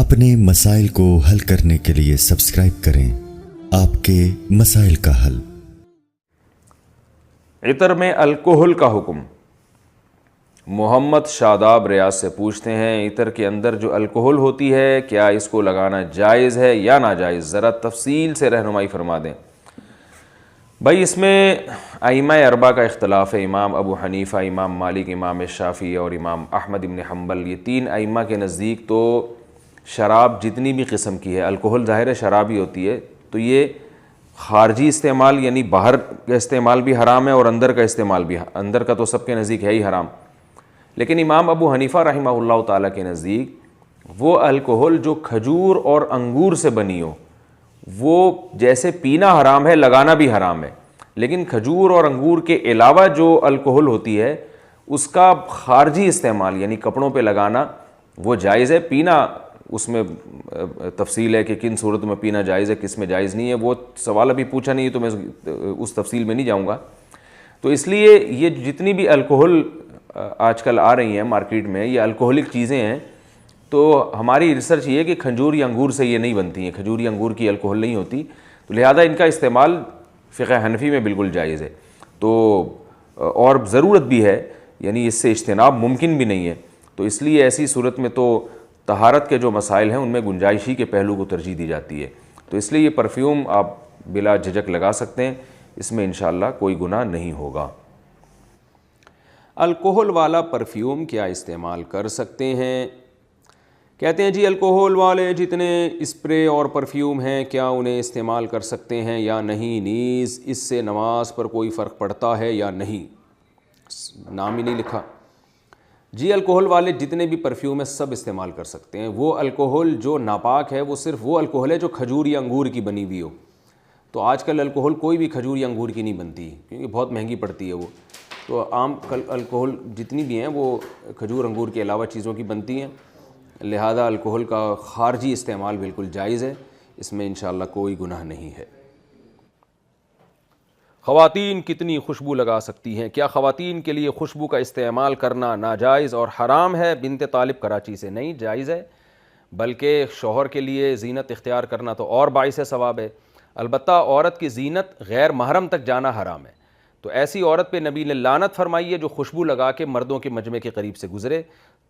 اپنے مسائل کو حل کرنے کے لیے سبسکرائب کریں آپ کے مسائل کا حل۔ عطر میں الکحل کا حکم۔ محمد شاداب ریاض سے پوچھتے ہیں عطر کے اندر جو الکحل ہوتی ہے کیا اس کو لگانا جائز ہے یا ناجائز؟ ذرا تفصیل سے رہنمائی فرما دیں۔ بھائی اس میں ائمہ اربعہ کا اختلاف ہے، امام ابو حنیفہ، امام مالک، امام شافعی اور امام احمد بن حنبل۔ یہ تین ائمہ کے نزدیک تو شراب جتنی بھی قسم کی ہے، الکحل ظاہر ہے شراب ہی ہوتی ہے، تو یہ خارجی استعمال یعنی باہر کا استعمال بھی حرام ہے اور اندر کا استعمال بھی، اندر کا تو سب کے نزدیک ہے ہی حرام، لیکن امام ابو حنیفہ رحمہ اللہ تعالیٰ کے نزدیک وہ الکحل جو کھجور اور انگور سے بنی ہو، وہ جیسے پینا حرام ہے لگانا بھی حرام ہے، لیکن کھجور اور انگور کے علاوہ جو الکحل ہوتی ہے اس کا خارجی استعمال یعنی کپڑوں پہ لگانا وہ جائز ہے۔ پینا اس میں تفصیل ہے کہ کن صورت میں پینا جائز ہے کس میں جائز نہیں ہے، وہ سوال ابھی پوچھا نہیں ہے تو میں اس تفصیل میں نہیں جاؤں گا۔ تو اس لیے یہ جتنی بھی الکحل آج کل آ رہی ہیں مارکیٹ میں، یہ الکحلک چیزیں ہیں، تو ہماری ریسرچ یہ ہے کہ کھجور یا انگور سے یہ نہیں بنتی ہیں، کھجور یا انگور کی الکحل نہیں ہوتی، تو لہذا ان کا استعمال فقہ حنفی میں بالکل جائز ہے، تو اور ضرورت بھی ہے، یعنی اس سے اجتناب ممکن بھی نہیں ہے، تو اس لیے ایسی صورت میں تو طہارت کے جو مسائل ہیں ان میں گنجائشی کے پہلو کو ترجیح دی جاتی ہے، تو اس لیے یہ پرفیوم آپ بلا جھجک لگا سکتے ہیں، اس میں انشاءاللہ کوئی گناہ نہیں ہوگا۔ الکحل والا پرفیوم کیا استعمال کر سکتے ہیں؟ کہتے ہیں جی الکحل والے جتنے اسپرے اور پرفیوم ہیں کیا انہیں استعمال کر سکتے ہیں یا نہیں، نیز اس سے نماز پر کوئی فرق پڑتا ہے یا نہیں؟ نام ہی نہیں لکھا۔ جی الکحل والے جتنے بھی پرفیوم ہیں سب استعمال کر سکتے ہیں۔ وہ الکحل جو ناپاک ہے وہ صرف وہ الکحل ہے جو کھجور یا انگور کی بنی ہوئی ہو، تو آج کل الکحل کوئی بھی کھجور یا انگور کی نہیں بنتی کیونکہ بہت مہنگی پڑتی ہے وہ، تو عام الکحل جتنی بھی ہیں وہ کھجور انگور کے علاوہ چیزوں کی بنتی ہیں، لہذا الکحل کا خارجی استعمال بالکل جائز ہے، اس میں انشاءاللہ کوئی گناہ نہیں ہے۔ خواتین کتنی خوشبو لگا سکتی ہیں؟ کیا خواتین کے لیے خوشبو کا استعمال کرنا ناجائز اور حرام ہے؟ بنت طالب کراچی سے۔ نہیں، جائز ہے، بلکہ شوہر کے لیے زینت اختیار کرنا تو اور باعث ثواب ہے، البتہ عورت کی زینت غیر محرم تک جانا حرام ہے، تو ایسی عورت پہ نبی نے لعنت فرمائی ہے جو خوشبو لگا کے مردوں کے مجمع کے قریب سے گزرے،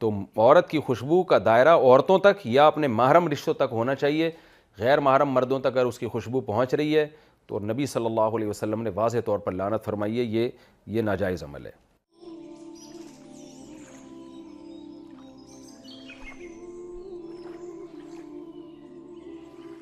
تو عورت کی خوشبو کا دائرہ عورتوں تک یا اپنے محرم رشتوں تک ہونا چاہیے، غیر محرم مردوں تک اگر اس کی خوشبو پہنچ رہی ہے تو نبی صلی اللہ علیہ وسلم نے واضح طور پر لعنت فرمائی ہے، یہ ناجائز عمل ہے۔